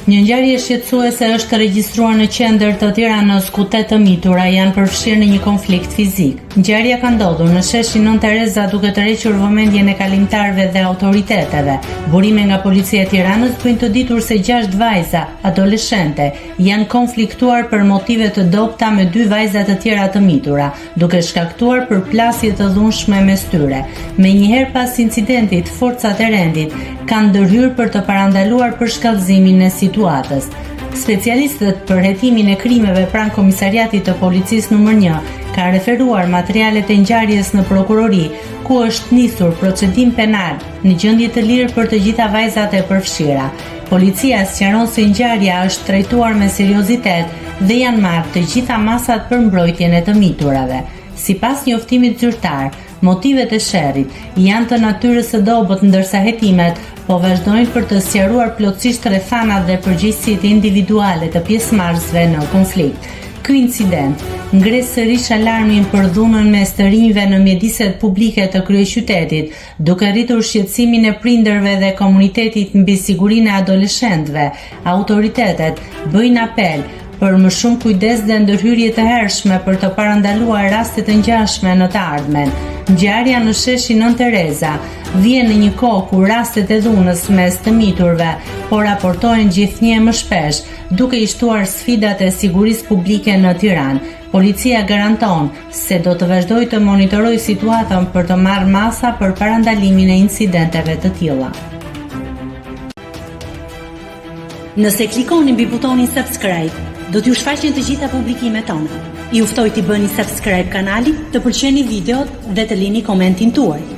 Një ngjarje shqetësuese është regjistruar në qendër të Tiranës ku 8 të mitura janë përfshirë në një konflikt fizik. Ngjarja ka ndodhur në sheshin Nën Tereza duke tërhequr vëmendjen e kalimtarëve dhe autoriteteve. Burime nga policia e Tiranës bëjnë të ditur se 6 vajza adoleshente janë konfliktuar për motive të dobta me 2 vajza të tjera të mitura, duke shkaktuar përplasje të dhunshme mes tyre. Menjëherë pas incidentit, forcat e rendit kanë ndërhyrë për të parandaluar përshkallëzimin e situatës. Specialistët për hetimin e krimeve pranë Komisariatit të Policisë nr. 1 ka referuar materialet e ngjarjes në prokurori, ku është nisur procedim penal në gjendje të lirë për të gjitha vajzat e përfshira. Policia sqaron se ngjarja është trajtuar me seriozitet dhe janë marrë të gjitha masat për mbrojtjen e të miturave. Sipas njoftimit zyrtar, motivet e sherrit janë të natyrës së dobët, ndërsa hetimet po vazhdojnë për të sqaruar plotësisht rrethanat dhe përgjegjësitë individuale të pjesëmarrësve në konflikt. Ky incident ngres sërish alarmin për dhunën mes të rinjve në mjediset publike të kryeqytetit, duke rritur shqetësimin e prindërve dhe komunitetit mbi sigurinë e adoleshentëve. Autoritetet bëjnë apel për më shumë kujdes dhe ndërhyrje të hershme për të parandaluar raste të ngjashme në të ardhmen. Ngjarja në sheshin Nën Tereza vjen në një kohë kur rastet e dhunës mes të miturve po raportohen gjithnjë më shpesh, duke i shtuar sfidat e sigurisë publike në Tiranë. Policia garanton se do të vazhdojë të monitorojë situatën për të marrë masa për parandalimin e incidenteve të tilla. Nëse klikoni mbi butonin subscribe, do t'ju shfaqen të gjitha publikimet tona. Ju ftoj t'i bëni subscribe kanalit, të pëlqeni videot dhe të lini komentin tuaj.